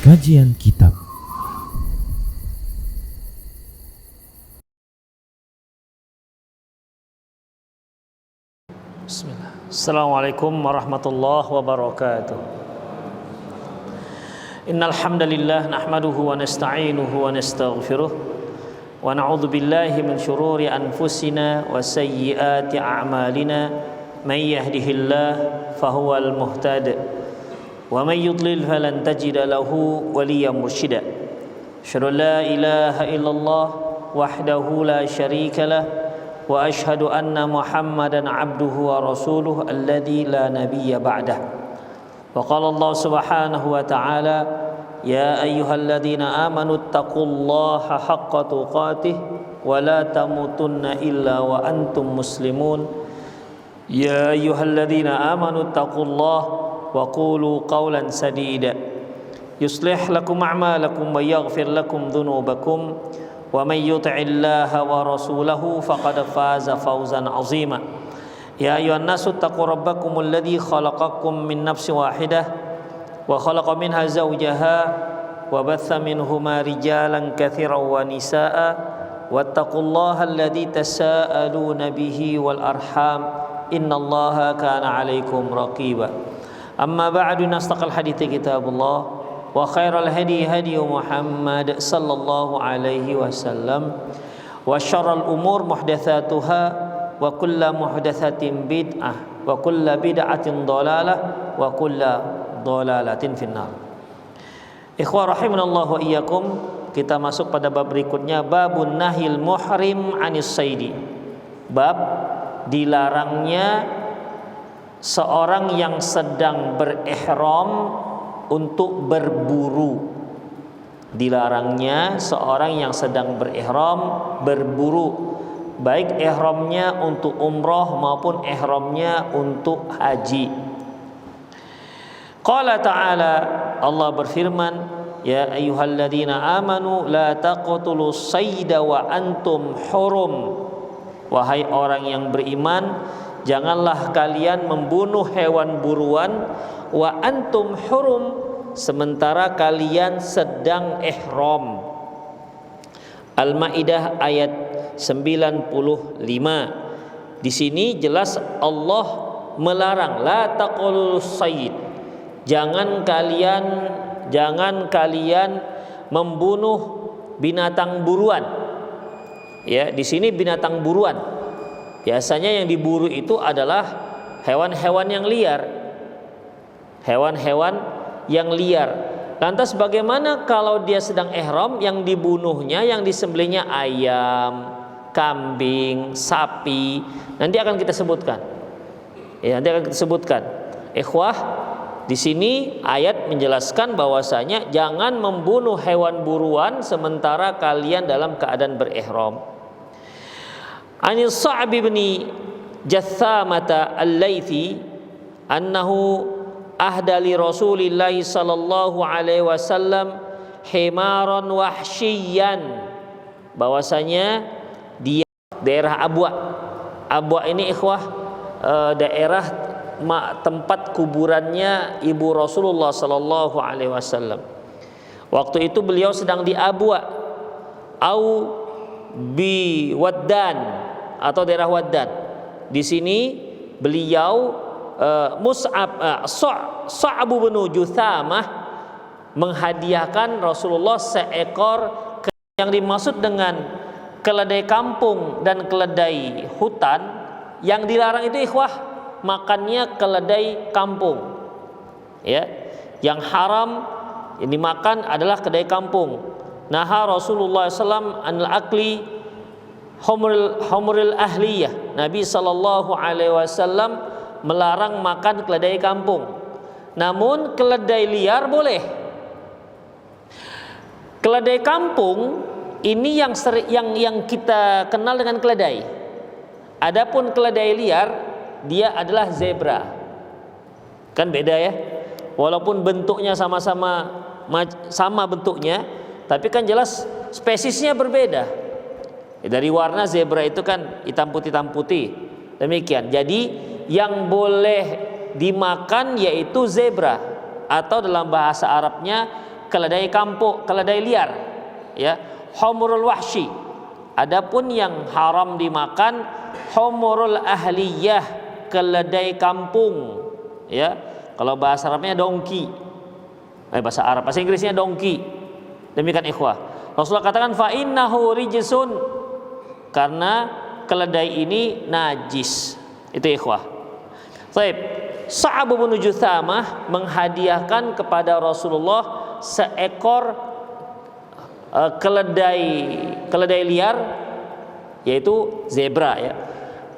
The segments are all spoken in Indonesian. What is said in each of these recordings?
Kajian Kitab. Bismillah. Assalamualaikum warahmatullahi wabarakatuh. Innal hamdalillah nahmaduhu wa nasta'inuhu wa nastaghfiruh wa na'udzu billahi min shururi anfusina wa sayyiati a'malina. May yahdihillahu fahuwal muhtad wa may yudlil falan tajida lahu waliyyan mursyida. Asyhadu an la ilaha illallah wahdahu la syarika lah wa asyhadu anna Muhammadan abduhu wa rasuluhu alladzi la nabiyya ba'dah. Wa qala Allah subhanahu wa ta'ala ya ayyuhalladzina amanu taqullaha haqqa tuqatih wa la tamutunna illa wa antum muslimun. Ya ayyuhalladzina amanu taqullaha wa qulu qawlan sadida yuslih lakum a'malakum wa yaghfir lakum dhunubakum wa may yuti'illaha wa rasulahu faqad faza fawzan 'azima. Ya ayyuhan nasu taqu rabbakumul ladzi khalaqakum min nafsin wahidah wa khalaqa minha zawjaha wa batha minhuma rijalan katsiran wa nisaa'a wattaqullaha alladzi tasaaluna bihi wal arham innallaha kana 'alaikum raqiba. Amma ba'du, nastaqal hadithi kitabullah wa khairal hadi hadi Muhammad sallallahu alaihi wasallam wa syarrul umur muhdatsatuha wa kullu muhdatsatin bid'ah wa kullu bid'atin dhalalah wa kullu dhalalatin finnar. Ikhwah rahimanallahu wa iyyakum, kita masuk pada bab berikutnya, babun nahil muhrim anis saidi. Bab dilarangnya seorang yang sedang berihram untuk berburu. Dilarangnya seorang yang sedang berihram berburu, baik ihramnya untuk umrah maupun ihramnya untuk haji. Qala ta'ala, Allah berfirman, ya ayyuhalladzina amanu la taqtulus sayda wa antum hurum. Wahai orang yang beriman, janganlah kalian membunuh hewan buruan wa antum hurum, sementara kalian sedang ihram. Al-Maidah ayat 95. Di sini jelas Allah melarang, la taqulus sayd. Jangan kalian membunuh binatang buruan. Ya, di sini binatang buruan. Biasanya yang diburu itu adalah hewan-hewan yang liar. Hewan-hewan yang liar. Lantas bagaimana kalau dia sedang ihram, yang dibunuhnya, yang disembelihnya ayam, kambing, sapi? Nanti akan kita sebutkan. Ya, nanti akan kita sebutkan. Ikhwah, di sini ayat menjelaskan bahwasanya jangan membunuh hewan buruan sementara kalian dalam keadaan berihram. Anil Sa'b bin Jathamata al-Laythi annahu ahda li Rasulillah sallallahu alaihi wasallam himaran wahsyiyan, bahwasanya dia daerah Abwa. Abwa ini ikhwah daerah tempat kuburannya ibu Rasulullah sallallahu alaihi wasallam. Waktu itu beliau sedang di Abwa au bi Waddan atau daerah Waddan. Di sini beliau Sa'b bin Juthamah menghadiahkan Rasulullah seekor yang dimaksud dengan keledai kampung dan keledai hutan. Yang dilarang itu ikhwah makannya keledai kampung. Ya, yang haram yang dimakan adalah keledai kampung. Naha Rasulullah SAW anil akli humuril ahliyah. Nabi sallallahu alaihi wasallam melarang makan keledai kampung. Namun keledai liar boleh. Keledai kampung ini yang kita kenal dengan keledai. Adapun keledai liar dia adalah zebra. Kan beda ya. Walaupun bentuknya sama bentuknya, tapi kan jelas spesiesnya berbeda. Dari warna zebra itu kan hitam putih. Demikian. Jadi yang boleh dimakan yaitu zebra, atau dalam bahasa Arabnya keledai kampung, keledai liar, ya, humurul wahsy. Adapun yang haram dimakan humurul ahliyah, keledai kampung, ya. Kalau bahasa Arabnya dongki. Bahasa Arab, bahasa Inggrisnya dongki. Demikian ikhwah. Rasulullah katakan fa innahu rijsun, karena keledai ini najis. Itu ikhwah. Baik. Sa'ab bin Juthamah menghadiahkan kepada Rasulullah seekor keledai liar, yaitu zebra, ya.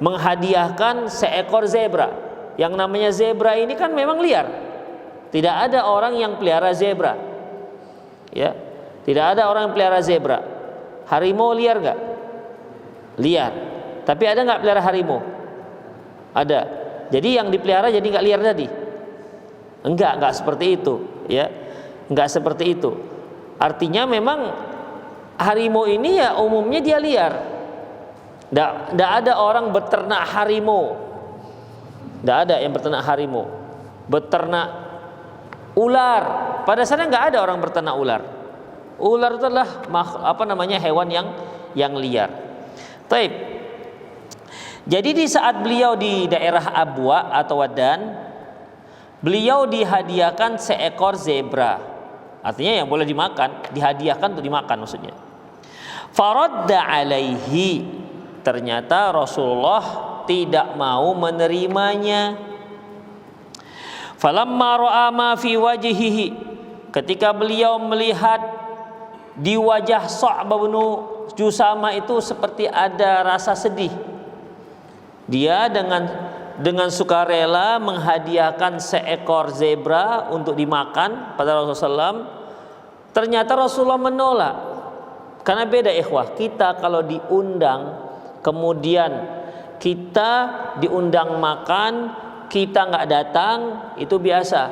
Menghadiahkan seekor zebra. Yang namanya zebra ini kan memang liar. Tidak ada orang yang pelihara zebra, ya. Tidak ada orang yang pelihara zebra. Harimau liar nggak? Liar. Tapi ada nggak pelihara harimau? Ada. Jadi yang dipelihara jadi nggak liar tadi? Enggak seperti itu, ya. Enggak seperti itu. Artinya memang harimau ini ya umumnya dia liar. Nggak ada orang beternak harimau. Nggak ada yang beternak harimau. Beternak ular. Pada dasarnya nggak ada orang beternak ular. Ular itu adalah hewan yang liar. Taib. Jadi di saat beliau di daerah Abwa atau Wadan, beliau dihadiahkan seekor zebra. Artinya yang boleh dimakan, dihadiahkan untuk dimakan maksudnya. Faradda alaihi, ternyata Rasulullah tidak mau menerimanya. Falamma ra'a ma fi wajhihi, ketika beliau melihat di wajah Sa'b bin Jusamah itu seperti ada rasa sedih, dia dengan sukarela menghadiahkan seekor zebra untuk dimakan pada Rasulullah SAW. Ternyata Rasulullah menolak. Karena beda ikhwah, kita kalau diundang, kemudian kita diundang makan, kita nggak datang, itu biasa.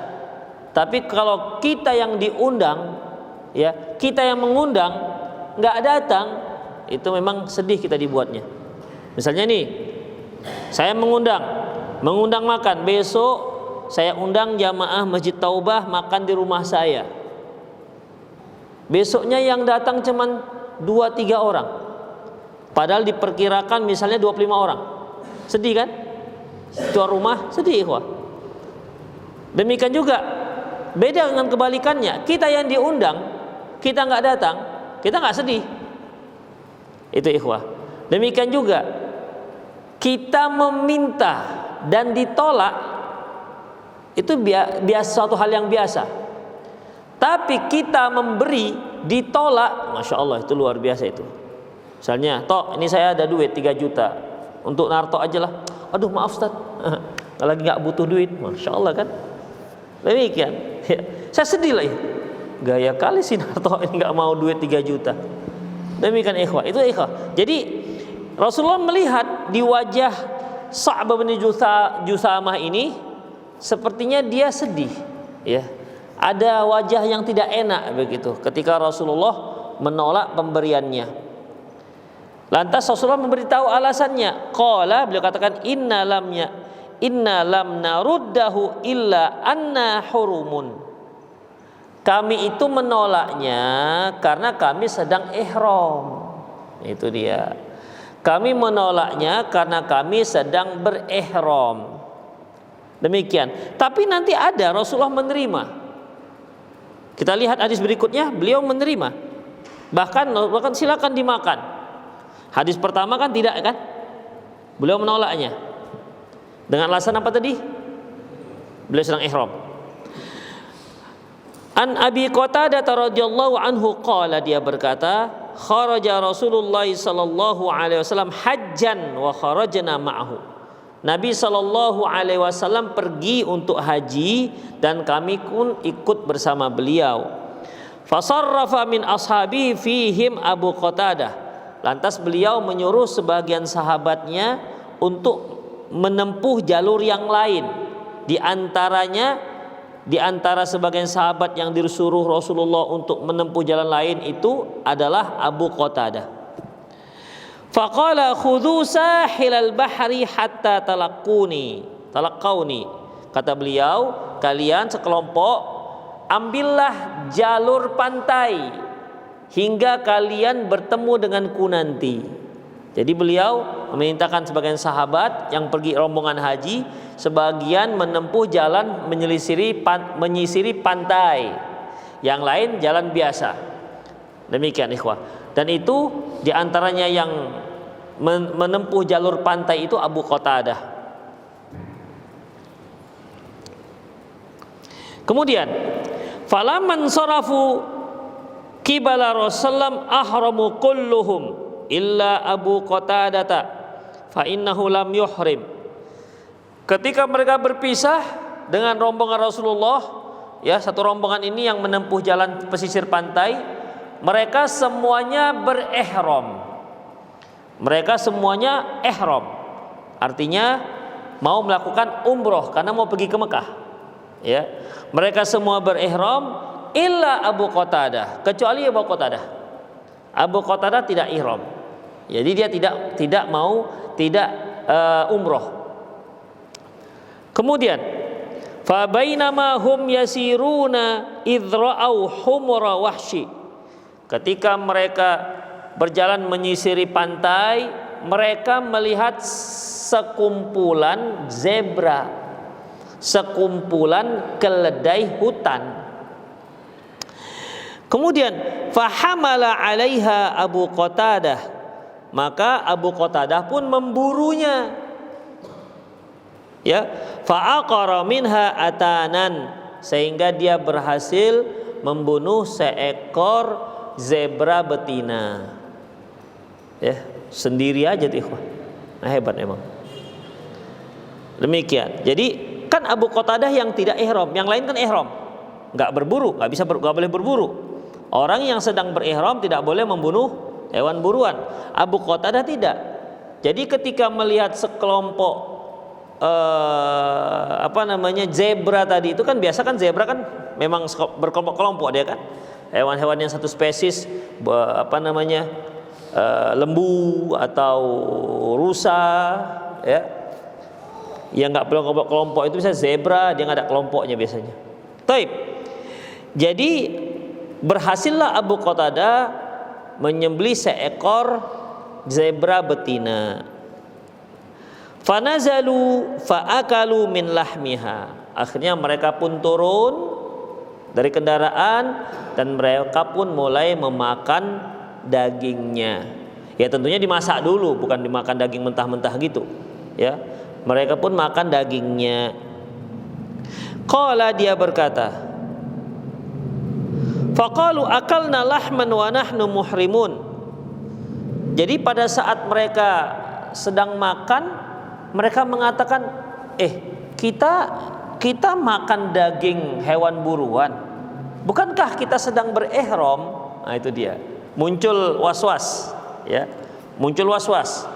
Tapi kalau kita yang diundang, ya, kita yang mengundang nggak datang, itu memang sedih kita dibuatnya. Misalnya nih, saya mengundang makan, besok saya undang jamaah Masjid Taubah makan di rumah saya. Besoknya yang datang cuman 2-3 orang. Padahal diperkirakan misalnya 25 orang. Sedih kan? Tuan rumah sedih, ikhwah. Demikian juga beda dengan kebalikannya. Kita yang diundang, kita nggak datang, kita nggak sedih. Itu ikhwah. Demikian juga kita meminta dan ditolak, itu biasa, suatu hal yang biasa. Tapi kita memberi ditolak, masya Allah, itu luar biasa itu. Misalnya, Tok, ini saya ada duit 3 juta untuk narto aja lah. Aduh maaf Ustaz, lagi nggak butuh duit, masya Allah kan. Demikian, ya. Saya sedih lah ya. Gaya kali sih narto ini nggak mau duit 3 juta. Demikian ikhwah, itu ikhwah. Jadi Rasulullah melihat di wajah Sa'b bin Jusamah ini sepertinya dia sedih, ya. Ada wajah yang tidak enak begitu ketika Rasulullah menolak pemberiannya. Lantas Rasulullah memberitahu alasannya. Qala, beliau katakan inna lam naruddahu illa anna hurumun. Kami itu menolaknya karena kami sedang ihram. Itu dia. Kami menolaknya karena kami sedang berihram. Demikian. Tapi nanti ada Rasulullah menerima. Kita lihat hadis berikutnya, beliau menerima. Bahkan silakan dimakan. Hadis pertama kan tidak kan? Beliau menolaknya. Dengan alasan apa tadi? Beliau sedang ihram. An Abi Qatadah radhiyallahu anhu qala, dia berkata, kharaja Rasulullah sallallahu alaihi wasallam hajjan wa kharajna ma'ahu. Nabi sallallahu alaihi wasallam pergi untuk haji dan kami pun ikut bersama beliau. Fasarrafa min ashabi fihim Abu Qatadah. Lantas beliau menyuruh sebagian sahabatnya untuk menempuh jalur yang lain. Di antara sebagian sahabat yang disuruh Rasulullah untuk menempuh jalan lain itu adalah Abu Qatadah. Faqala khudhu sahilal bahri hatta talaqauni. Kata beliau, kalian sekelompok ambillah jalur pantai hingga kalian bertemu denganku nanti. Jadi beliau memerintahkan sebagian sahabat yang pergi rombongan haji, sebagian menempuh jalan menyisiri pantai, yang lain jalan biasa. Demikian ikhwah. Dan itu diantaranya yang menempuh jalur pantai itu Abu Qatadah. Kemudian falaman sarafu qibala Rasulullah ahramu kulluhum illa Abu Qatadah fa innahu lam yuhrim. Ketika mereka berpisah dengan rombongan Rasulullah, ya, satu rombongan ini yang menempuh jalan pesisir pantai, mereka semuanya berihram. Mereka semuanya ihram. Artinya mau melakukan umroh karena mau pergi ke Mekah. Ya. Mereka semua berihram illa Abu Qatadah, kecuali Abu Qatadah. Abu Qatadah tidak ihram. Jadi dia tidak mau umroh. Kemudian fa bainama hum yasiruna idh ra'au humra wahsy. Ketika mereka berjalan menyisiri pantai, mereka melihat sekumpulan zebra, sekumpulan keledai hutan. Kemudian fahamala 'alaiha Abu Qatadah, maka Abu Qatadah pun memburunya. Ya, fa'aqara minha atanan, sehingga dia berhasil membunuh seekor zebra betina. Ya, sendiri aja tuh ikhwah. Nah, hebat memang. Demikian. Jadi kan Abu Qatadah yang tidak ihram, yang lain kan ihram. Enggak berburu, enggak boleh berburu. Orang yang sedang berihram tidak boleh membunuh hewan buruan. Abu Qatadah tidak. Jadi ketika melihat sekelompok zebra tadi itu, kan biasa kan zebra kan memang berkelompok-kelompok dia kan. Hewan-hewan yang satu spesies lembu atau rusa, ya, yang nggak kelompok itu bisa zebra, dia nggak ada kelompoknya biasanya. Taib. Jadi berhasillah Abu Qatadah menyembelih seekor zebra betina. Fanazalu faakalu min lahmiha. Akhirnya mereka pun turun dari kendaraan dan mereka pun mulai memakan dagingnya. Ya tentunya dimasak dulu, bukan dimakan daging mentah-mentah gitu. Ya, mereka pun makan dagingnya. Qala, dia berkata, faqalu akalna lahman wa nahnu muhrimun. Jadi pada saat mereka sedang makan, mereka mengatakan, kita makan daging hewan buruan, bukankah kita sedang berihram? Nah itu dia, muncul was-was, ya, muncul was-was.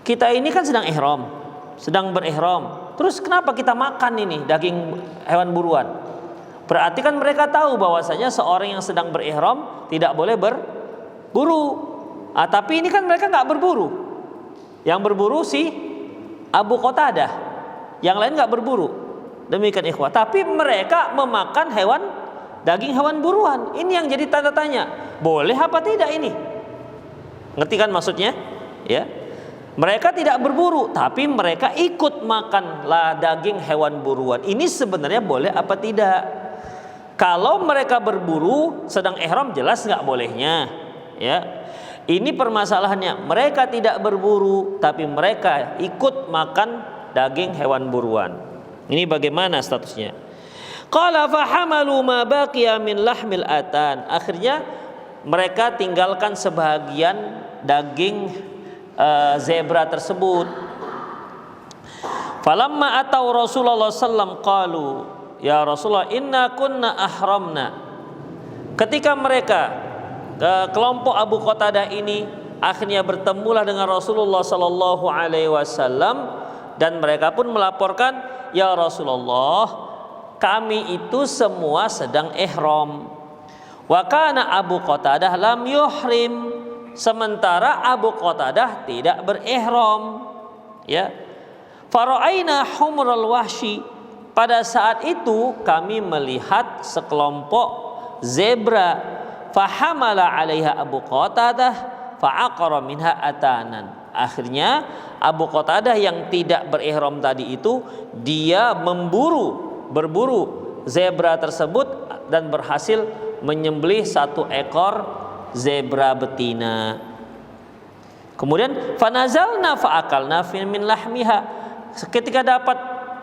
Kita ini kan sedang ihram, sedang berihram, terus kenapa kita makan ini daging hewan buruan? Berarti kan mereka tahu bahwasanya seorang yang sedang berihram tidak boleh berburu. Tapi ini kan mereka nggak berburu, yang berburu si Abu Qatadah, yang lain nggak berburu. Demikian ikhwah. Tapi mereka memakan daging hewan buruan. Ini yang jadi tanda tanya, boleh apa tidak ini? Ngerti kan maksudnya? Ya, mereka tidak berburu, tapi mereka ikut makanlah daging hewan buruan. Ini sebenarnya boleh apa tidak? Kalau mereka berburu sedang ihram, jelas nggak bolehnya. Ya. Ini permasalahannya, mereka tidak berburu tapi mereka ikut makan daging hewan buruan. Ini bagaimana statusnya? Qala fahamalu ma baqiya min lahmil atan. Akhirnya mereka tinggalkan sebahagian daging zebra tersebut. Falamma atau Rasulullah sallam qalu, ya Rasulullah inna kunna ahramna. Ketika mereka kelompok Abu Qatadah ini akhirnya bertemulah dengan Rasulullah sallallahu alaihi wasallam, dan mereka pun melaporkan, ya Rasulullah, kami itu semua sedang ihram. Wa kana Abu Qatadah lam yuhrim, sementara Abu Qatadah tidak berihram. Ya. Fara'aina humral wahsy, pada saat itu kami melihat sekelompok zebra, fahamala 'alaiha Abu Qatadah fa'aqara minha atanan. Akhirnya Abu Qatadah yang tidak berihram tadi itu, dia berburu zebra tersebut dan berhasil menyembelih 1 ekor zebra betina. Kemudian fanazalna fa'akalna min lahmiha. Ketika dapat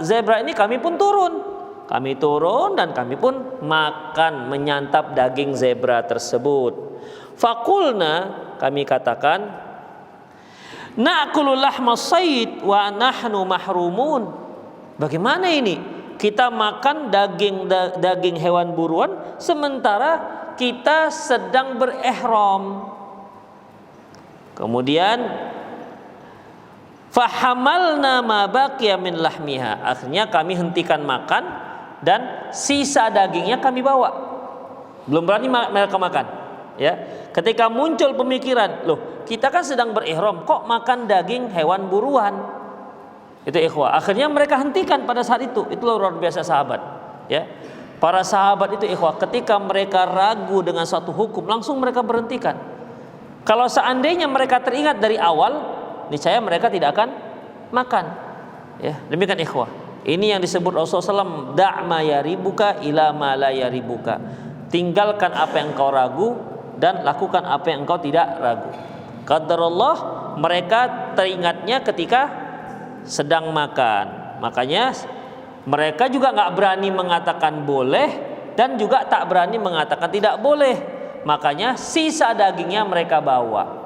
zebra ini kami pun turun. Kami turun dan kami pun makan, menyantap daging zebra tersebut. Faqulna, kami katakan, na'kulu lahma sayd wa nahnu mahrumun. Bagaimana ini? Kita makan daging hewan buruan sementara kita sedang berihram. Kemudian fahamalna ma baqiya min lahmiha. Akhirnya kami hentikan makan dan sisa dagingnya kami bawa. Belum berani mereka makan, ya. Ketika muncul pemikiran, loh, kita kan sedang berihram, kok makan daging hewan buruan? Itu ikhwah. Akhirnya mereka hentikan pada saat itu. Itu luar biasa sahabat, ya. Para sahabat itu ikhwah, ketika mereka ragu dengan suatu hukum, langsung mereka berhentikan. Kalau seandainya mereka teringat dari awal, niscaya mereka tidak akan makan. Ya, demikian ikhwah. Ini yang disebut Rasulullah SAW, da'ma yaribuka ila ma la yaribuka. Tinggalkan apa yang engkau ragu dan lakukan apa yang engkau tidak ragu. Qadarullah, mereka teringatnya ketika sedang makan. Makanya mereka juga nggak berani mengatakan boleh dan juga tak berani mengatakan tidak boleh. Makanya sisa dagingnya mereka bawa.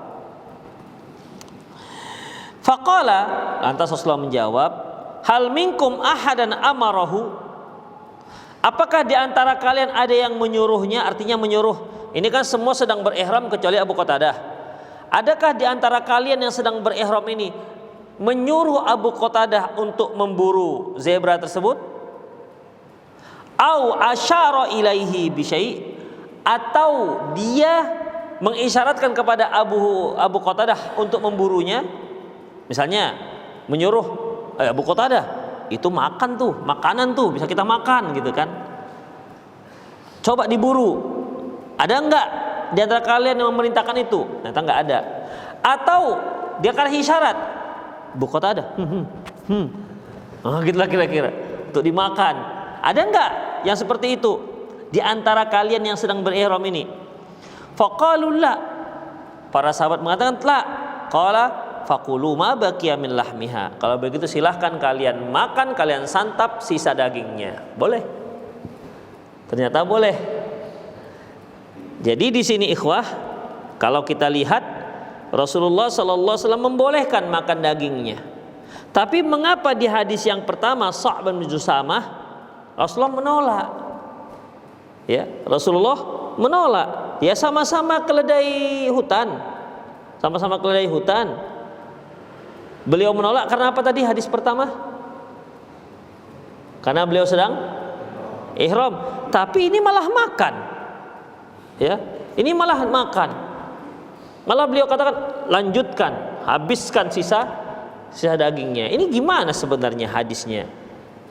Faqala, lantas Rasulullah menjawab, hal minkum ahadan amarahu. Apakah di antara kalian ada yang menyuruhnya? Artinya menyuruh. Ini kan semua sedang berihram kecuali Abu Qatadah. Adakah di antara kalian yang sedang berihram ini menyuruh Abu Qatadah untuk memburu zebra tersebut? Au asyara ilaihi bisyai', atau dia mengisyaratkan kepada Abu Qatadah untuk memburunya. Misalnya menyuruh Abu Qatadah, itu makan tuh, makanan tuh bisa kita makan gitu kan. Coba diburu. Ada enggak di antara kalian yang memerintahkan itu? Ternyata enggak ada. Atau dia kasih isyarat, Abu Qatadah, gitulah kira-kira, untuk dimakan. Ada enggak yang seperti itu di antara kalian yang sedang berihram ini? Faqalu la. Para sahabat mengatakan la. Qala faqulu ma baqiya min lahmiha. Kalau begitu silahkan kalian makan, kalian santap sisa dagingnya. Boleh. Ternyata boleh. Jadi di sini ikhwah, kalau kita lihat Rasulullah sallallahu alaihi wasallam membolehkan makan dagingnya. Tapi mengapa di hadis yang pertama Sa'b bin Jusamah Rasulullah menolak? Ya, Rasulullah menolak. Ya, sama-sama keledai hutan. Sama-sama keledai hutan. Beliau menolak karena apa tadi hadis pertama? Karena beliau sedang ihram. Tapi ini malah makan. Ya, ini malah makan. Malah beliau katakan lanjutkan, habiskan sisa dagingnya. Ini gimana sebenarnya hadisnya?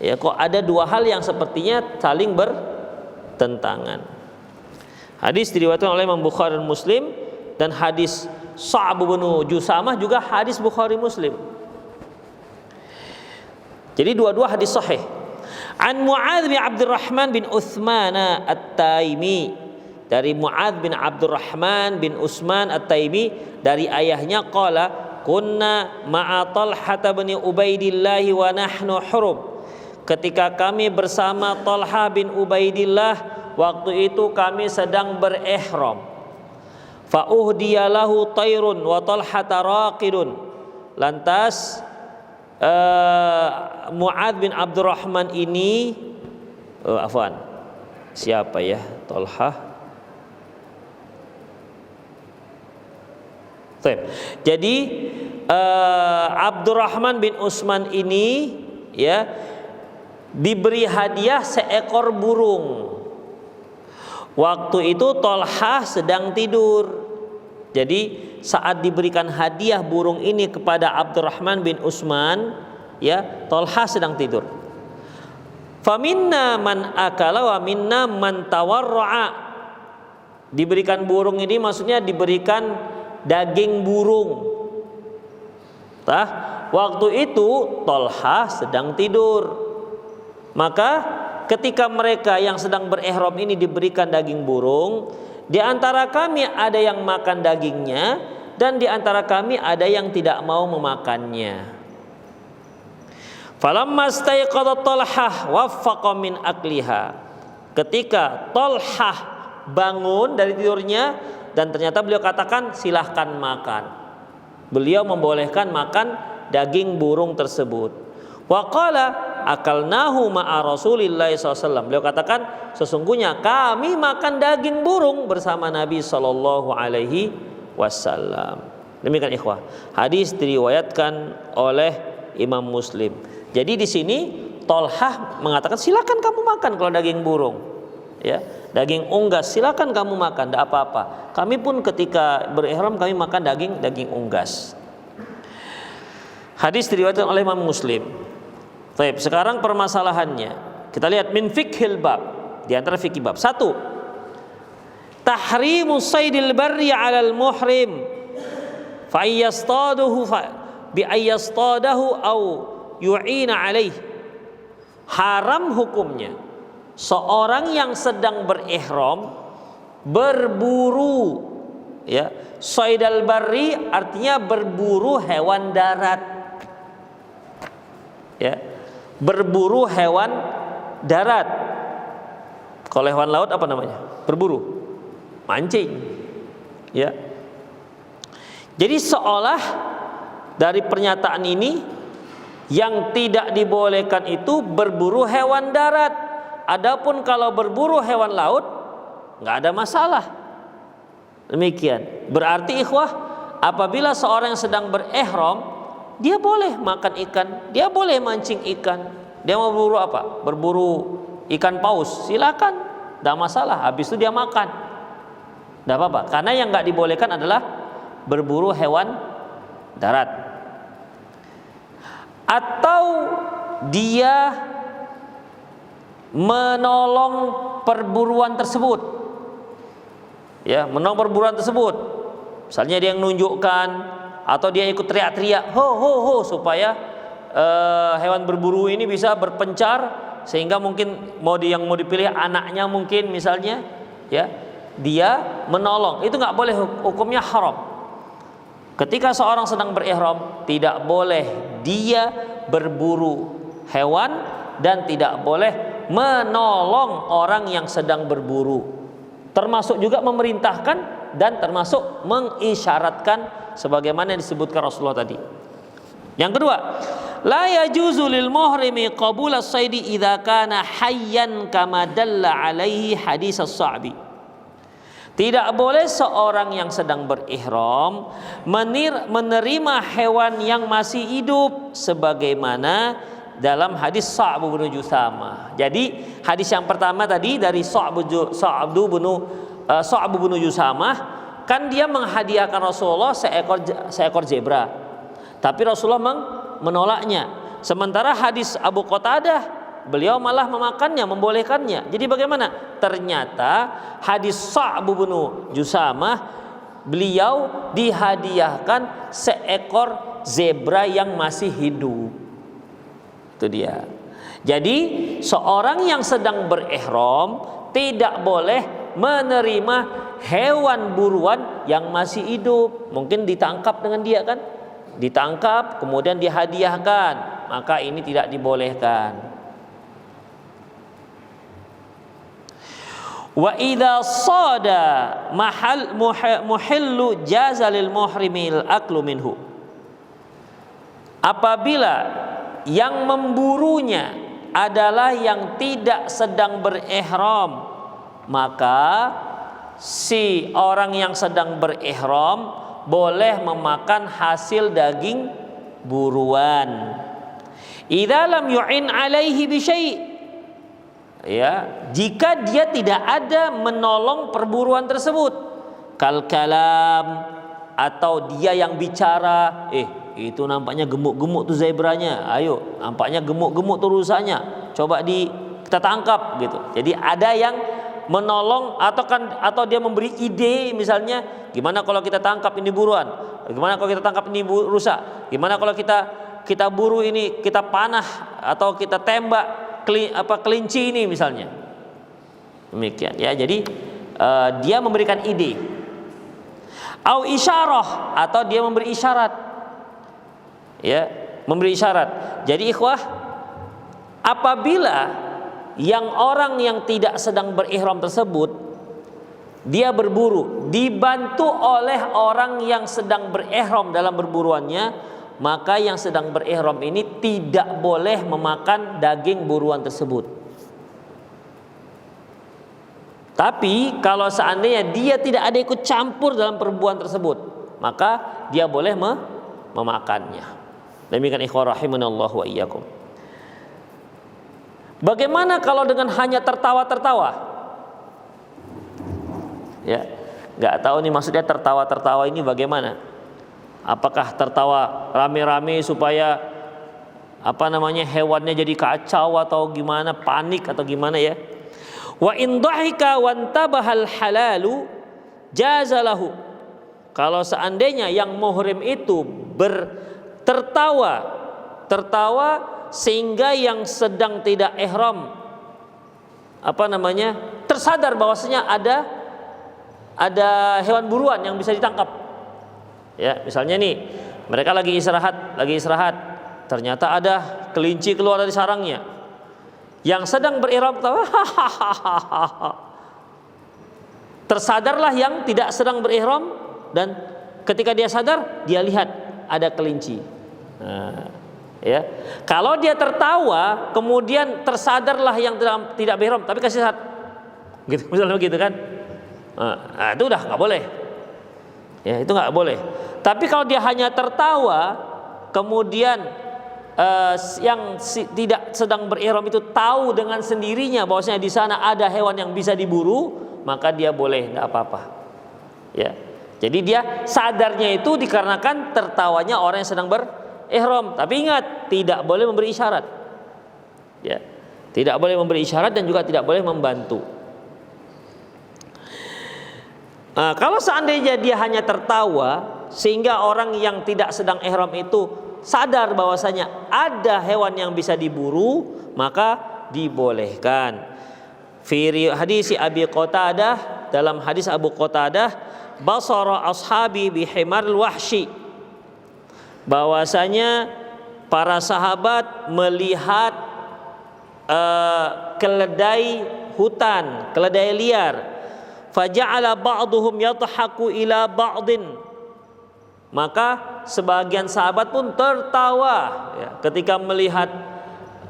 Ya, kok ada dua hal yang sepertinya saling bertentangan. Hadis diriwayatkan oleh Imam Bukhari dan Muslim, dan hadis Sa'b bin Jusamah juga hadis Bukhari Muslim. Jadi dua-dua hadis sahih. An Mu'adz bin Abdurrahman bin Utsman At-Taimi, dari Mu'adz bin Abdurrahman bin Utsman At-Taimi dari ayahnya, qala kunna ma'a Talhah bin Ubaidillah wa nahnu hurum. Ketika kami bersama Talhah bin Ubaidillah, waktu itu kami sedang berihram. Fa uhdiya lahu tayrun wa Talhah raqidun. Lantas Mu'adz bin Abdurrahman ini siapa ya? Talhah. Jadi Abdurrahman bin Utsman ini ya diberi hadiah seekor burung. Waktu itu Talhah sedang tidur. Jadi saat diberikan hadiah burung ini kepada Abdurrahman bin Utsman, ya, Talhah sedang tidur. Faminna man akala wa minna man tawarra'a. Diberikan burung ini maksudnya diberikan daging burung. Waktu itu Tolhah sedang tidur. Maka ketika mereka yang sedang berihram ini diberikan daging burung, di antara kami ada yang makan dagingnya dan di antara kami ada yang tidak mau memakannya. Falamma staiqadha Tolhah waffaqa min akliha. Ketika Tolhah bangun dari tidurnya dan ternyata beliau katakan silahkan makan. Beliau membolehkan makan daging burung tersebut. Wa qala akalnahu ma'a Rasulillah SAW. Beliau katakan sesungguhnya kami makan daging burung bersama Nabi SAW. Demikian ikhwah. Hadis diriwayatkan oleh Imam Muslim. Jadi di sini Tolhah mengatakan silakan kamu makan kalau daging burung. Ya, daging unggas silakan kamu makan, tidak apa-apa. Kami pun ketika berihram kami makan daging unggas. Hadis diriwayatkan oleh Imam Muslim. Baik, sekarang permasalahannya kita lihat min fiqhil bab, di antara fikih bab. 1. Tahrimu saydil barri 'alal muhrim fa yastaduhu bi ayastadahu au yu'ina alaih. Haram hukumnya seorang yang sedang berihram berburu, ya, saydal barri artinya berburu hewan darat, ya, berburu hewan darat. Kalau hewan laut apa namanya? Berburu, mancing, ya. Jadi seolah dari pernyataan ini yang tidak dibolehkan itu berburu hewan darat. Adapun kalau berburu hewan laut nggak ada masalah. Demikian. Berarti ikhwah, apabila seorang yang sedang berihram, dia boleh makan ikan, dia boleh mancing ikan. Dia mau berburu apa? Berburu ikan paus, silakan, nggak masalah. Habis itu dia makan, nggak apa-apa. Karena yang nggak dibolehkan adalah berburu hewan darat. Atau dia menolong perburuan tersebut, ya, menolong perburuan tersebut. Misalnya dia yang menunjukkan atau dia ikut teriak-teriak ho ho ho supaya hewan berburu ini bisa berpencar, sehingga mungkin yang mau dipilih anaknya mungkin misalnya, ya, dia menolong. Itu nggak boleh, hukumnya haram. Ketika seorang sedang berihram tidak boleh dia berburu hewan dan tidak boleh menolong orang yang sedang berburu, termasuk juga memerintahkan dan termasuk mengisyaratkan sebagaimana yang disebutkan Rasulullah tadi. Yang kedua, la yajuzu lil muhrimi qabula as-saidi idza kana hayyan kama dalla alaihi hadis as-Sa'bi. Tidak boleh seorang yang sedang berihram menerima hewan yang masih hidup sebagaimana dalam hadis Sa'b bin Jusamah. Jadi hadis yang pertama tadi dari Sa'b bin Jusamah, kan dia menghadiahkan Rasulullah seekor zebra, tapi Rasulullah menolaknya. Sementara hadis Abu Qatadah, beliau malah memakannya, membolehkannya. Jadi bagaimana? Ternyata hadis Sa'b bin Jusamah, beliau dihadiahkan seekor zebra yang masih hidup. Itu dia. Jadi seorang yang sedang berihram tidak boleh menerima hewan buruan yang masih hidup. Mungkin ditangkap dengan dia, kan? Ditangkap kemudian dihadiahkan, maka ini tidak dibolehkan. Wa idza sada muhillu jaza lil muhrimil aklu minhu. Apabila yang memburunya adalah yang tidak sedang berihram, maka si orang yang sedang berihram boleh memakan hasil daging buruan. Idza lam yu'in alaihi bi syai', ya, jika dia tidak ada menolong perburuan tersebut, kal kalam, atau dia yang bicara, itu nampaknya gemuk-gemuk tuh zebranya, ayo, nampaknya gemuk-gemuk tuh rusanya, coba kita tangkap gitu. Jadi ada yang menolong atau dia memberi ide, misalnya gimana kalau kita tangkap ini buruan, gimana kalau kita tangkap ini rusa, gimana kalau kita buru ini, kita panah atau kita tembak kelinci ini misalnya. Demikian ya. Jadi dia memberikan ide. Au isyarah, atau dia memberi isyarat. Ya, memberi isyarat. Jadi ikhwah, apabila yang orang yang tidak sedang berihram tersebut dia berburu, dibantu oleh orang yang sedang berihram dalam berburuannya, maka yang sedang berihram ini tidak boleh memakan daging buruan tersebut. Tapi kalau seandainya dia tidak ada ikut campur dalam perbuatan tersebut, maka dia boleh memakannya. Demikian ikhwah rahimanallahu wa iyyakum. Bagaimana kalau dengan hanya tertawa-tertawa? Ya, nggak tahu nih maksudnya tertawa-tertawa ini bagaimana? Apakah tertawa rame-rame supaya hewannya jadi kacau atau gimana, panik atau gimana ya? Wa in dhahika wa antabahal halalu jazalahu. Kalau seandainya yang muhrim itu tertawa sehingga yang sedang tidak ihram tersadar bahwasanya ada hewan buruan yang bisa ditangkap. Ya, misalnya nih, mereka lagi istirahat, ternyata ada kelinci keluar dari sarangnya. Yang sedang berihram tersadarlah yang tidak sedang berihram, dan ketika dia sadar, dia lihat ada kelinci. Ya, kalau dia tertawa kemudian tersadarlah yang tidak berihram tapi kasih saat gitu, misalnya begitu kan, itu udah nggak boleh ya, itu nggak boleh. Tapi kalau dia hanya tertawa kemudian yang tidak sedang berihram itu tahu dengan sendirinya bahwasanya di sana ada hewan yang bisa diburu, maka dia boleh, nggak apa-apa ya. Jadi dia sadarnya itu dikarenakan tertawanya orang yang sedang ihram. Tapi ingat, tidak boleh memberi isyarat. Ya, tidak boleh memberi isyarat dan juga tidak boleh membantu. Kalau seandainya dia hanya tertawa sehingga orang yang tidak sedang ihram itu sadar bahwasanya ada hewan yang bisa diburu, maka dibolehkan. Fi hadis Abi Qatadah, dalam hadis Abu Qatadah, basara ashabi bihimaril wahsy, bahwasanya para sahabat melihat keledai hutan, keledai liar. Faja'ala ba'duhum yadhaku ila ba'din, maka sebagian sahabat pun tertawa ya, ketika melihat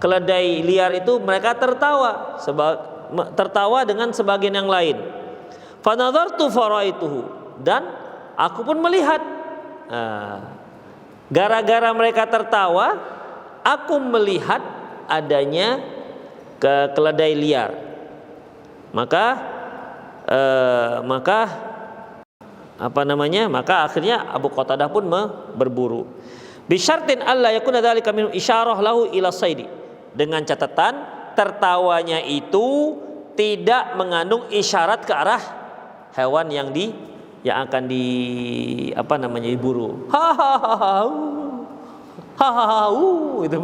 keledai liar itu, mereka tertawa dengan sebagian yang lain. Fanadhartu faraituhu, dan aku pun melihat. Gara-gara mereka tertawa, aku melihat adanya keledai liar. Maka akhirnya Abu Qatadah pun berburu. Bisyartin alla yakuna dzalika min isyarah lahu ila saidi, dengan catatan tertawanya itu tidak mengandung isyarat ke arah hewan yang akan diburu. Itu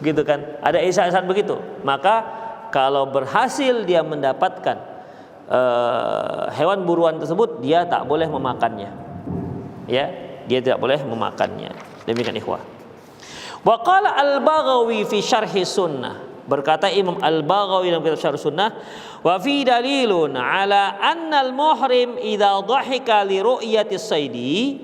gitu kan, ada isyarat begitu. Maka kalau berhasil dia mendapatkan hewan buruan tersebut, dia tak boleh memakannya. Ya, dia tidak boleh memakannya. Demikian ikhwah. Wa qala Al-Baghawi fi Syarh Sunnah, berkata Imam Al-Baghawi dalam kitab Syarh Sunnah, wa fi dalilun ala anna al-muhrim idza dhahika li ru'yati saidi,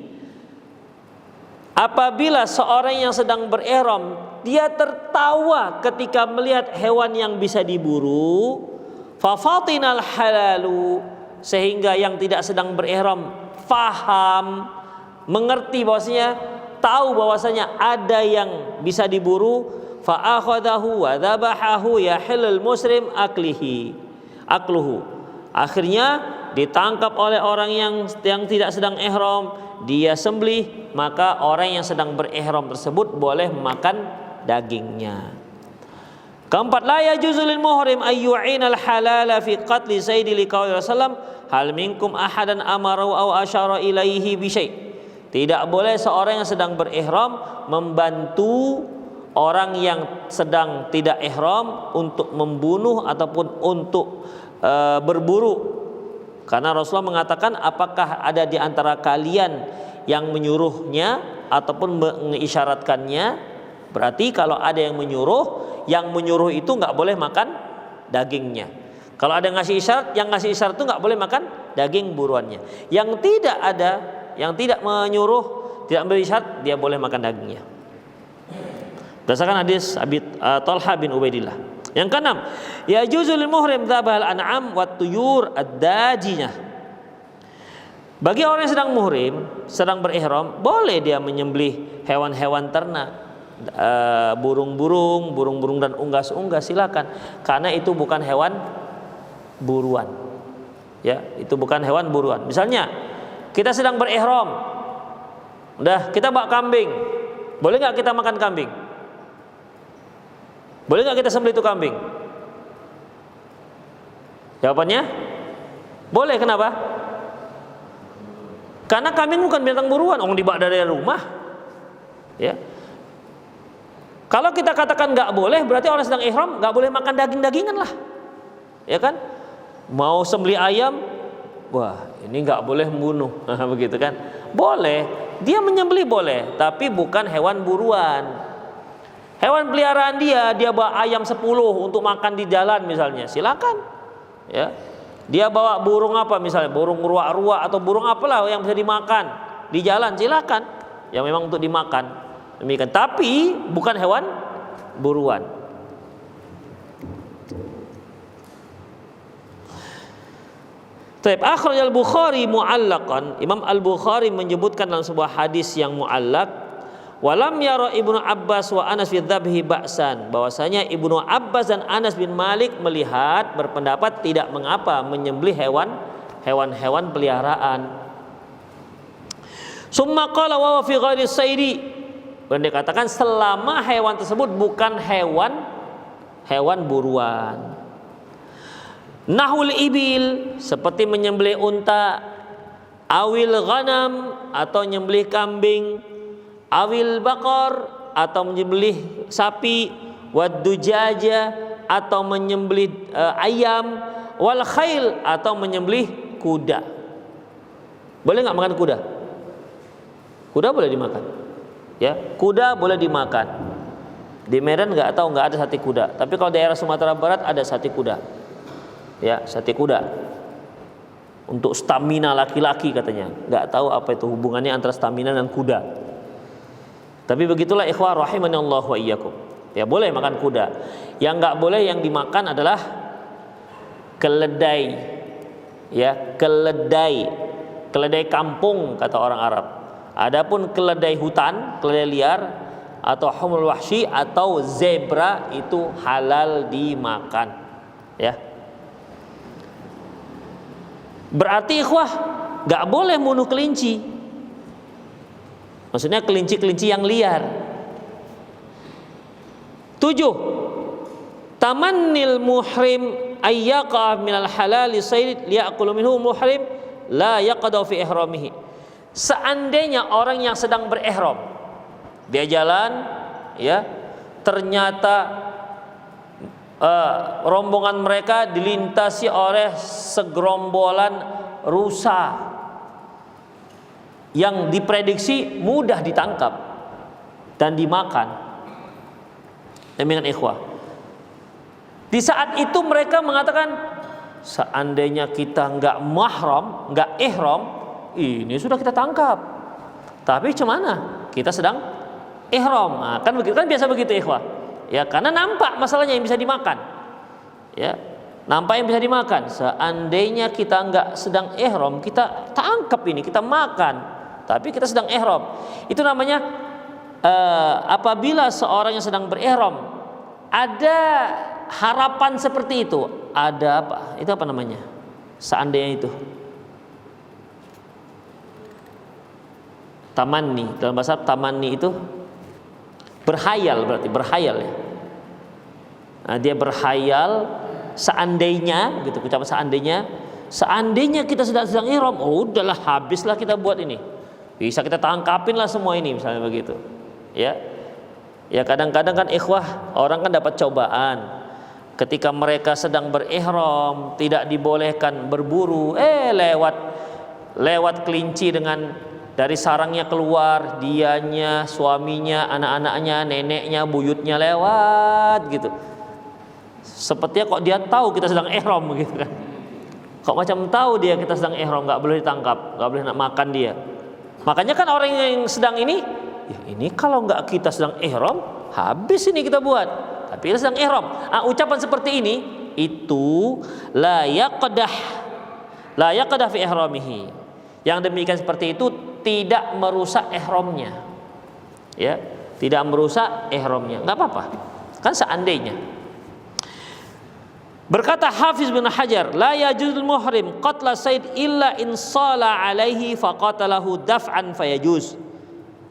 apabila seorang yang sedang berihram dia tertawa ketika melihat hewan yang bisa diburu, fa fatinal halalu, sehingga yang tidak sedang berihram faham, mengerti bahwasanya, tahu bahwasanya ada yang bisa diburu, fa akhadahu wa dhabahahu yahillul muslim akluhu. Akhirnya ditangkap oleh orang yang tidak sedang ihram, dia sembelih, maka orang yang sedang berihram tersebut boleh memakan dagingnya. Keempat, la yajuzu lil muhrim ayyu'ina al-halala fi qatli sayyidi liqauli Rasulullah hal minkum ahadan amaru aw asyara ilaihi bi syai'. Tidak boleh seorang yang sedang berihram membantu orang yang sedang tidak ihram untuk membunuh ataupun untuk berburu. Karena Rasulullah mengatakan, apakah ada di antara kalian yang menyuruhnya ataupun mengisyaratkannya? Berarti kalau ada yang menyuruh itu nggak boleh makan dagingnya. Kalau ada yang ngasih isyarat itu nggak boleh makan daging buruannya. Yang tidak ada, yang tidak menyuruh, tidak memberi isyarat, dia boleh makan dagingnya. Berdasarkan hadis Abi Talha bin Ubaidillah. Yang keenam, yajuzu lil muhrim dzabhal an'am wat tuyur ad-dajinah. Bagi orang yang sedang muhrim, sedang berihram, boleh dia menyembelih hewan-hewan ternak. Burung-burung dan unggas-unggas, silakan, karena itu bukan hewan buruan. Ya, itu bukan hewan buruan. Misalnya kita sedang berihram, udah kita bawa kambing, boleh nggak kita makan kambing? Boleh nggak kita sembelih itu kambing? Jawabannya boleh. Kenapa? Karena kambing bukan binatang buruan, orang dibawa dari rumah. Ya. Kalau kita katakan nggak boleh, berarti orang sedang ihram nggak boleh makan daging-dagingan lah, ya kan? Mau sembelih ayam, wah ini nggak boleh membunuh, begitu kan? Boleh, dia menyembelih boleh, tapi bukan hewan buruan. Hewan peliharaan dia bawa ayam 10 untuk makan di jalan misalnya, silakan. Ya, dia bawa burung apa misalnya, burung ruak-ruak atau burung apalah yang bisa dimakan di jalan, silakan. Yang memang untuk dimakan. Demikian, tapi bukan hewan buruan. Taib akhraj al-Bukhari mu'allaqan. Imam al-Bukhari menyebutkan dalam sebuah hadis yang mu'allaq, walam yara Ibnu Abbas wa Anas fi dzabhi ba'san, bahwasanya Ibnu Abbas dan Anas bin Malik melihat, berpendapat tidak mengapa menyembelih hewan-hewan peliharaan. Summa qala wa fi ghairi saidi, dan dikatakan selama hewan tersebut bukan hewan buruan. Nahul ibil, seperti menyembelih unta, awil ghanam atau menyembelih kambing, awil bakor atau menyembelih sapi, wad dujaja atau menyembelih ayam, wal khail atau menyembelih kuda. Boleh nggak makan kuda? Kuda boleh dimakan. Ya, kuda boleh dimakan. Di Medan nggak ada sate kuda, tapi kalau daerah Sumatera Barat ada sate kuda. Ya, sate kuda untuk stamina laki-laki katanya. Nggak tahu apa itu hubungannya antara stamina dan kuda. Tapi begitulah ikhwah rahimani Allah wa iyyakum. Ya, boleh makan kuda. Yang nggak boleh yang dimakan adalah keledai. Ya, keledai kampung kata orang Arab. Adapun keledai hutan, keledai liar atau humul wahsy atau zebra itu halal dimakan. Ya. Berarti ikhwah nggak boleh bunuh kelinci. Maksudnya kelinci-kelinci yang liar. 7. Tamannil muhrim ayyaqa minal halali sayd liya'kulu minhu muhrim la yaqadu fi ihramihi. Seandainya orang yang sedang berihram, dia jalan, ya, ternyata rombongan mereka dilintasi oleh segerombolan rusa yang diprediksi mudah ditangkap dan dimakan. Demikian ikhwah. Di saat itu mereka mengatakan, seandainya kita nggak mahram, nggak ihram, ini sudah kita tangkap. Tapi cemana? Kita sedang ihram. Nah, kan begitu, kan biasa begitu ikhwah. Ya, karena nampak masalahnya yang bisa dimakan. Ya, nampak yang bisa dimakan. Seandainya kita nggak sedang ihram, kita tangkap ini, kita makan. Tapi kita sedang ihram. Itu namanya apabila seorang yang sedang berihram ada harapan seperti itu, ada apa? Itu apa namanya? Seandainya itu. Tamanni, dalam bahasa tamanni itu berhayal, berarti berhayal ya. Nah, dia berhayal seandainya, gitu, ucapan seandainya kita sedang ihram, oh udahlah habislah kita buat ini, bisa kita tangkapin lah semua ini, misalnya begitu. Ya, ya kadang-kadang kan ikhwah, orang kan dapat cobaan. Ketika mereka sedang berihram, tidak dibolehkan berburu, lewat kelinci dengan dari sarangnya keluar, dianya, suaminya, anak-anaknya, neneknya, buyutnya lewat gitu. Sepertinya kok dia tahu kita sedang ihram gitu kan. Kok macam tahu dia kita sedang ihram, nggak boleh ditangkap, nggak boleh nak makan dia. Makanya kan orang yang sedang ini, ya ini kalau nggak kita sedang ihram, habis ini kita buat. Tapi kita sedang ihram. Ucapan seperti ini itu la yaqdah fi ihramihi. Yang demikian seperti itu tidak merusak ihramnya. Ya, tidak merusak ihramnya. Enggak apa-apa. Kan seandainya. Berkata Hafiz bin Hajar, la yajuzul muhrim qatla sayd illa in sala alaihi faqatalahu daf'an fayajuz.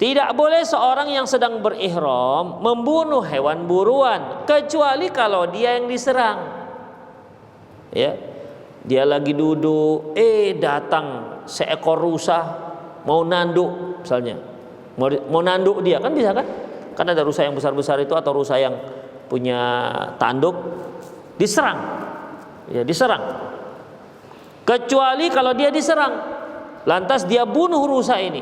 Tidak boleh seorang yang sedang berihram membunuh hewan buruan kecuali kalau dia yang diserang. Ya. Dia lagi duduk, datang seekor rusa mau nanduk misalnya. Mau nanduk dia, kan bisa kan? Kan ada rusa yang besar-besar itu atau rusa yang punya tanduk, diserang. Ya, diserang. Kecuali kalau dia diserang, lantas dia bunuh rusa ini.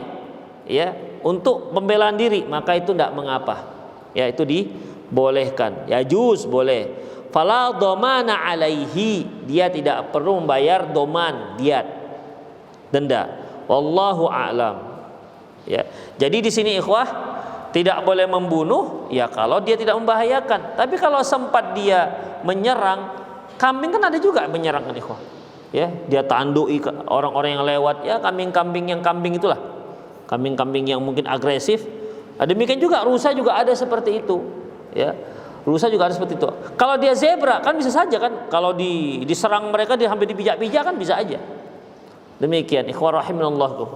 Ya, untuk pembelaan diri, maka itu tidak mengapa. Ya, itu dibolehkan. Ya, juz boleh. Fala dhamana alaihi, dia tidak perlu membayar doman, diat, denda. Wallahu a'lam. Ya. Jadi di sini ikhwah tidak boleh membunuh ya kalau dia tidak membahayakan. Tapi kalau sempat dia menyerang, kambing kan ada juga menyerang kan ikhwah. Ya, dia tandui orang-orang yang lewat, ya kambing-kambing itulah. Kambing-kambing yang mungkin agresif. Demikian juga rusa juga ada seperti itu. Ya, rusa juga ada seperti itu. Kalau dia zebra kan bisa saja kan. Kalau diserang mereka, dia hampir dipijak-pijak kan bisa aja. Demikian ikhwah rahimanallah.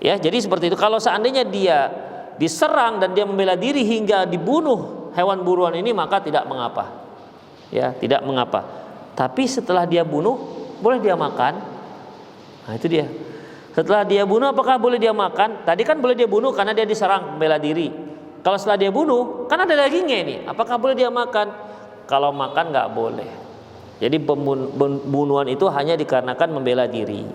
Ya, jadi seperti itu. Kalau seandainya dia diserang dan dia membela diri hingga dibunuh hewan buruan ini, maka tidak mengapa. Ya, tidak mengapa. Tapi setelah dia bunuh, boleh dia makan. Nah, itu dia. Setelah dia bunuh, apakah boleh dia makan? Tadi kan boleh dia bunuh karena dia diserang, membela diri. Kalau setelah dia bunuh, kan ada dagingnya ini. Apakah boleh dia makan? Kalau makan nggak boleh. Jadi pembunuhan itu hanya dikarenakan membela diri.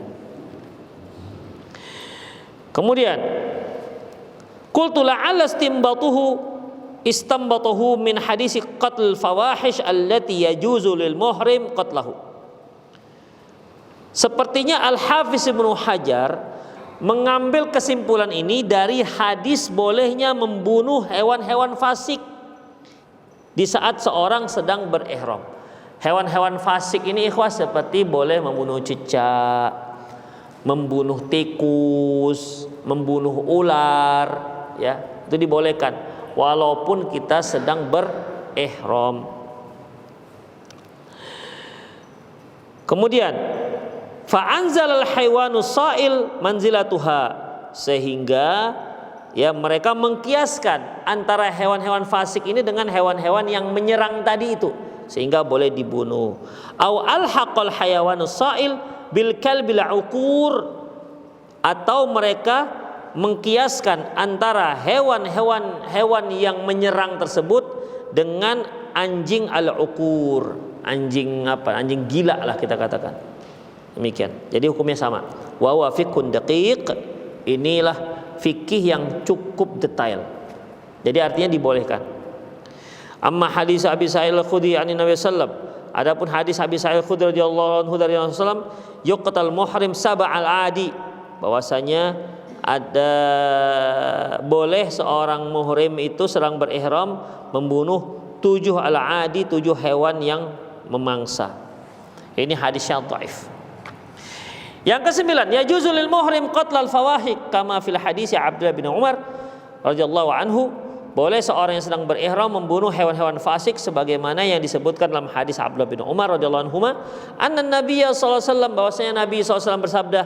Kemudian, qultu la'alla istambatuhu min hadisi qatl fawahish allati yajuzu lil muhrim qatlahu. Sepertinya Al-Hafiz Ibnu Hajar mengambil kesimpulan ini dari hadis bolehnya membunuh hewan-hewan fasik di saat seorang sedang berihram. Hewan-hewan fasik ini ikhwah seperti boleh membunuh cicak, membunuh tikus, membunuh ular, ya, itu dibolehkan walaupun kita sedang berihram. Kemudian fa'anzalal haywanu sa'il manzilatuha, sehingga ya mereka mengkiaskan antara hewan-hewan fasik ini dengan hewan-hewan yang menyerang tadi itu, sehingga boleh dibunuh. Au alhaqal hayawanu sa'il bil kalbil uqur, atau mereka mengkiaskan antara hewan yang menyerang tersebut dengan anjing al-uqur, anjing gila lah kita katakan. Demikian. Jadi hukumnya sama. Wa huwa fiqhun daqiq. Inilah fikih yang cukup detail. Jadi artinya dibolehkan. Amma hadis Abi Sa'id Al-Khudri an Nabi sallallahu, adapun hadis Abi Sa'id Al-Khudri radhiyallahu anhu dari Rasulullah sallallahu, yuqtal muhrim sab'al adi, bahwasanya ada boleh seorang muhrim itu sedang berihram membunuh 7 al-adi, 7 hewan yang memangsa. Ini hadis yang dhaif. Yang ke-9, yajuzu lil muhrim qatlal fawahik kama fil hadis Abdullah bin Umar radhiyallahu anhu, boleh seorang yang sedang berihram membunuh hewan-hewan fasik sebagaimana yang disebutkan dalam hadis Abdullah bin Umar radhiyallahu anhuma, anna nabiyya sallallahu alaihi wasallam, bahwasanya Nabi sallallahu alaihi wasallam bersabda,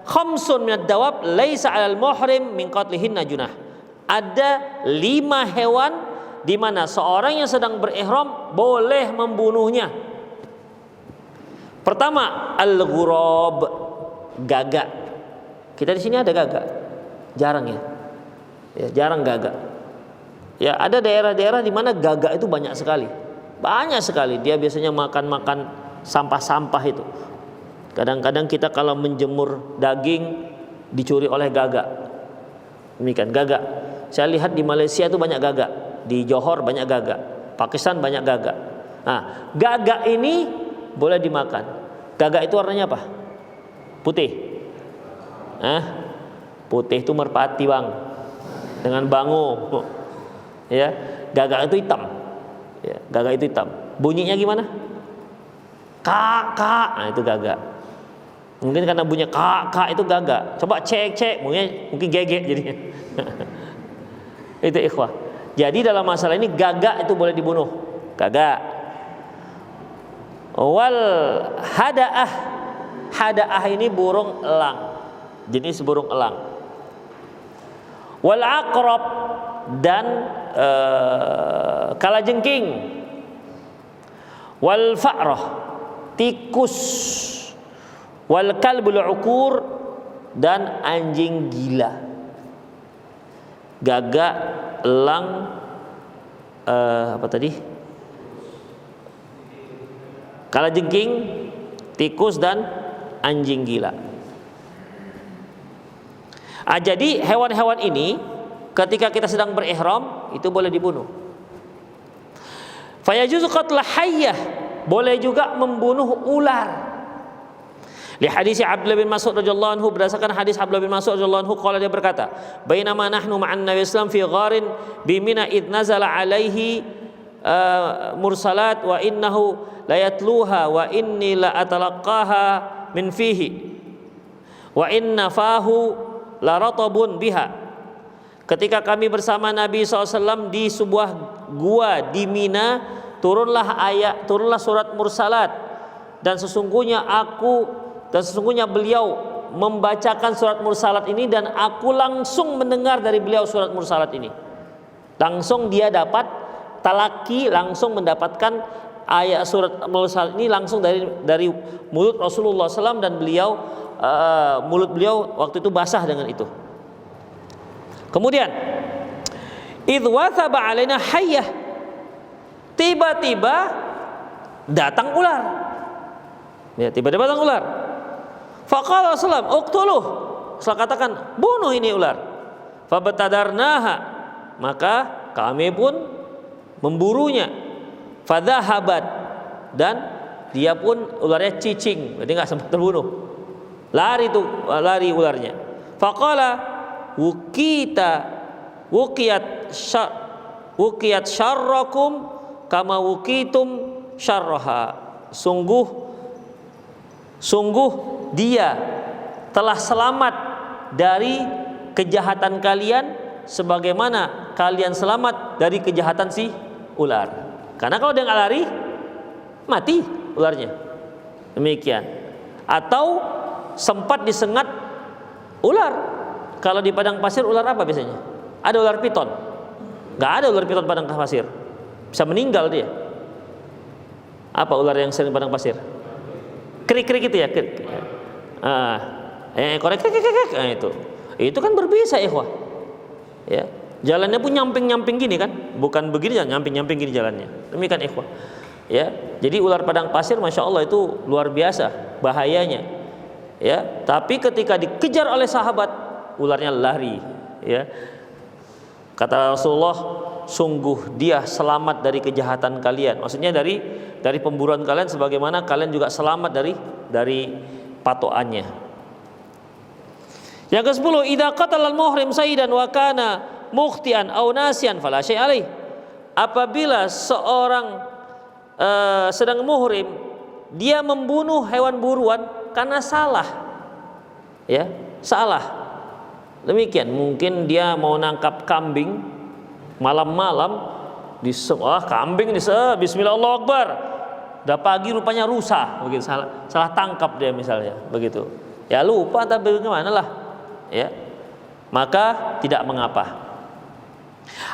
khamsun minad dawab laisa 'alal muhrim min qatlihinna junah. Ada 5 hewan di mana seorang yang sedang berihram boleh membunuhnya. Pertama, al-ghurab, gagak. Kita di sini ada gagak, jarang ya, jarang gagak. Ya, ada daerah-daerah di mana gagak itu banyak sekali. Dia biasanya makan sampah-sampah itu. Kadang-kadang kita kalau menjemur daging dicuri oleh gagak. Demikian gagak. Saya lihat di Malaysia itu banyak gagak, di Johor banyak gagak, Pakistan banyak gagak. Nah, gagak ini boleh dimakan. Gagak itu warnanya apa? Putih. Putih itu merpati, Bang. Dengan bango. Ya, gagak itu hitam. Ya, gagak itu hitam. Bunyinya gimana? Kak. Nah, itu gagak. Mungkin karena bunyinya kak itu gagak. Coba cek, mungkin gegek jadinya. Itu ikhwah. Jadi dalam masalah ini gagak itu boleh dibunuh. Gagak. Wal hadaah ini burung elang, jenis burung elang. Wal aqrab, dan kalajengking. Wal fa'rah, tikus. Wal kalbul uqur, dan anjing gila. Gagak, elang, apa tadi? Kalajengking, tikus, dan anjing gila. Jadi hewan-hewan ini ketika kita sedang berihram itu boleh dibunuh. Fayajuzu qatl hayyah, boleh juga membunuh ular. Li hadis Abdullah bin Mas'ud radhiyallahu anhu, berdasarkan hadis Abdullah bin Mas'ud radhiyallahu anhu, qala, dia berkata, bainama nahnu ma'an Nabi sallallahu alaihi wasallam fi gharin bi Mina id nazala alaihi mursalat wa innahu la yatluha wa inni la atalaqaha min fihi wa inna fahu la ratabun biha. Ketika kami bersama Nabi SAW di sebuah gua di Mina, turunlah surat mursalat, dan sesungguhnya beliau membacakan surat mursalat ini, dan aku langsung mendengar dari beliau surat mursalat ini. Langsung dia dapat talaki, langsung mendapatkan ayat surat mursalat ini langsung dari mulut Rasulullah SAW, dan mulut beliau waktu itu basah dengan itu. Kemudian idh wathaba alaina hayyah, tiba-tiba datang ular. Ya, tiba-tiba datang ular. Faqala Rasulullah uqtuluh, Rasul katakan bunuh ini ular. Fabtadarnaha, maka kami pun memburunya. Fadhahabat, dan dia pun ularnya cicing, berarti nggak sempat terbunuh. Lari ularnya. Faqala wukiyat syarrakum kama wukitum syarraha. Sungguh dia telah selamat dari kejahatan kalian sebagaimana kalian selamat dari kejahatan si ular. Karena kalau dia nggak lari, mati ularnya. Demikian. Atau sempat disengat ular. Kalau di padang pasir ular apa biasanya? Ada ular piton. Nggak ada ular piton padang pasir. Bisa meninggal dia. Apa ular yang sering padang pasir? Krik-krik itu ya, krik. Korek krik. Nah, itu kan berbisa, ikhwah. Ya, jalannya pun nyamping-nyamping gini kan, bukan begini, nyamping-nyamping gini jalannya. Demikian, ikhwah. Ya, jadi ular padang pasir, masya Allah itu luar biasa bahayanya. Ya, tapi ketika dikejar oleh sahabat, ularnya lari. Ya, kata Rasulullah, sungguh dia selamat dari kejahatan kalian. Maksudnya dari pemburuan kalian, sebagaimana kalian juga selamat dari patokannya. Yang ke-10, idza qatala al-muhrim sayyidan wa kana mukhtian aw nasian fala syai' alaih. Apabila seorang sedang muhrim, dia membunuh hewan buruan karena salah. Ya, salah. Demikian, mungkin dia mau nangkap kambing malam-malam, kambing bismillah Allahu Akbar. Udah pagi rupanya rusa, begitu, salah tangkap dia misalnya, begitu. Ya lupa, tapi bagaimana lah. Ya, maka tidak mengapa.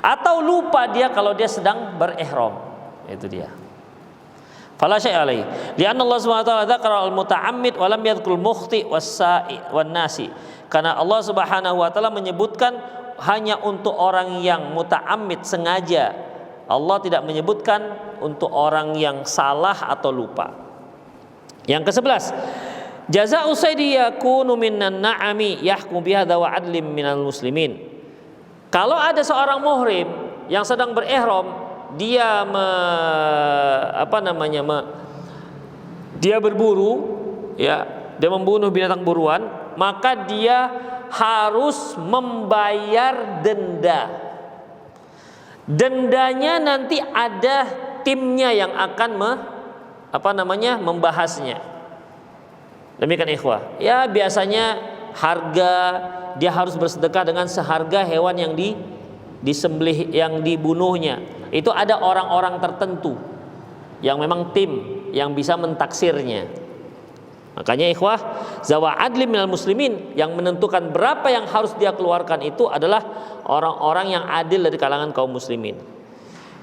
Atau lupa dia kalau dia sedang berihram. Itu dia. Fala syai' alaihi. Li'anna Allah Subhanahu wa taala dzakara al-muta'ammid wa lam yadhkur mukhti was-sa'i wan-nasi. Karena Allah Subhanahu wa taala menyebutkan hanya untuk orang yang muta'ammid, sengaja. Allah tidak menyebutkan untuk orang yang salah atau lupa. Yang ke-11, jazaa'u saidi yakunu minan na'ami yahkum biha dawa adlim minal muslimin. Kalau ada seorang muhrim yang sedang berihram, dia dia berburu, ya, dia membunuh binatang buruan, maka dia harus membayar denda. Dendanya nanti ada timnya yang akan membahasnya. Demikian ikhwah. Ya, biasanya harga dia harus bersedekah dengan seharga hewan yang disembelih, yang dibunuhnya. Itu ada orang-orang tertentu yang memang tim yang bisa mentaksirnya. Makanya ikhwah, zawa adlim minal muslimin, yang menentukan berapa yang harus dia keluarkan itu adalah orang-orang yang adil dari kalangan kaum muslimin.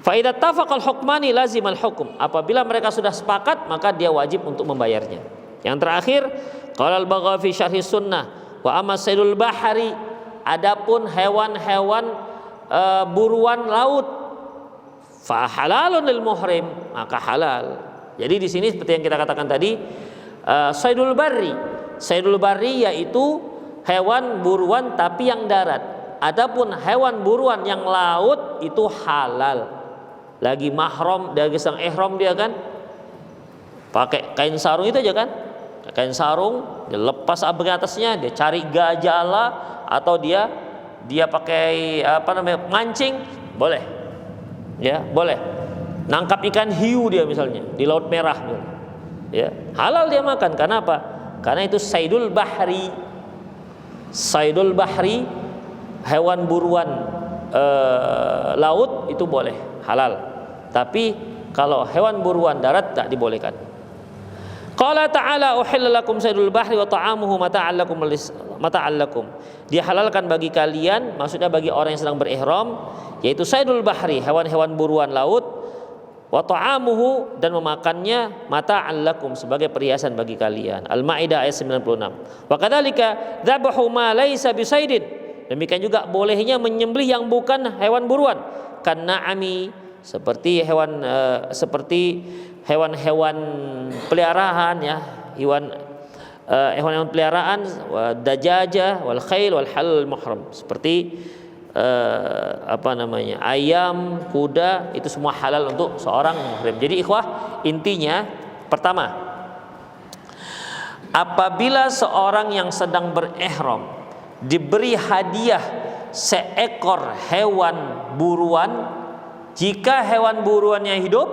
Fa idza tafaqal hukmani lazimal hukum. Apabila mereka sudah sepakat, maka dia wajib untuk membayarnya. Yang terakhir, qala al-Baghawi fi syarh sunnah wa amma saydul bahari, adapun hewan-hewan buruan laut, fa halalun lil muhrim, maka halal. Jadi di sini seperti yang kita katakan tadi, saydul barri yaitu hewan buruan tapi yang darat. Adapun hewan buruan yang laut itu halal. Lagi mahram, lagi sedang ihram dia kan, pakai kain sarung itu aja kan, kain sarung, dia lepas abang atasnya, dia cari gajala atau dia pakai mancing, boleh, ya boleh. Nangkap ikan hiu dia misalnya di laut merah, ya halal dia makan. Karena apa? Karena itu saydul bahri, hewan buruan laut itu boleh, halal. Tapi kalau hewan buruan darat tak dibolehkan. Qala ta'ala uhilla lakum saydul bahri wa ta'amuhu mata'an lakum. Dia halalkan bagi kalian, maksudnya bagi orang yang sedang berihram, yaitu saydul bahri, hewan-hewan buruan laut, wa ta'amuhu, dan memakannya, mata'an lakum, sebagai perhiasan bagi kalian. Al-Maidah ayat 96. Wa kadzalika dzabahu ma laisa bisaydin. Demikian juga bolehnya menyembelih yang bukan hewan buruan, kan'ami, seperti hewan-hewan peliharaan, ya, hewan peliharaan, dajaja wal khail wal halal muhram, seperti ayam, kuda, itu semua halal untuk seorang muhrim. Jadi ikhwah, intinya pertama, apabila seorang yang sedang berihram diberi hadiah seekor hewan buruan, jika hewan buruannya hidup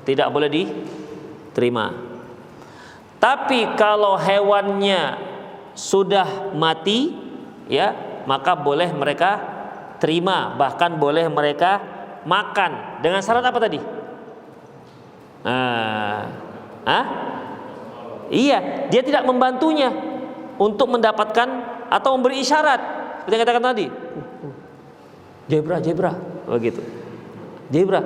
tidak boleh diterima. Tapi kalau hewannya sudah mati, ya, maka boleh mereka terima, bahkan boleh mereka makan. Dengan syarat apa tadi? Iya, dia tidak membantunya untuk mendapatkan atau memberi isyarat. Seperti yang katakan tadi, zebra, begitu. Zebra.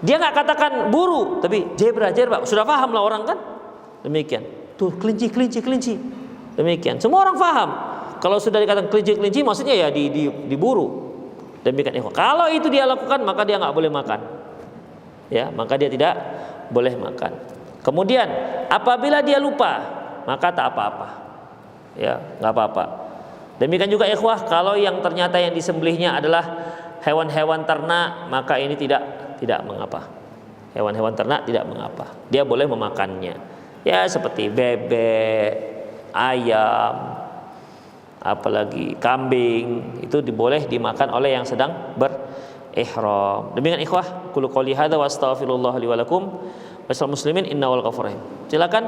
Dia nggak katakan buru, tapi zebra. Sudah paham lah orang kan? Demikian. Tuh kelinci. Demikian. Semua orang paham. Kalau sudah dikatakan kelinci, maksudnya ya diburu. Demikian. Kalau itu dia lakukan, maka dia nggak boleh makan. Ya, maka dia tidak boleh makan. Kemudian apabila dia lupa, maka tak apa-apa. Ya, nggak apa-apa. Demikian juga ikhwah, kalau yang ternyata yang disembelihnya adalah hewan-hewan ternak, maka ini tidak mengapa. Hewan-hewan ternak tidak mengapa. Dia boleh memakannya. Ya, seperti bebek, ayam, apalagi kambing, itu boleh dimakan oleh yang sedang berihram. Demikian ikhwah, qul qouli hadza wa astaghfirullah li wa lakum wa muslimin innahu ghafurur rahim. Silakan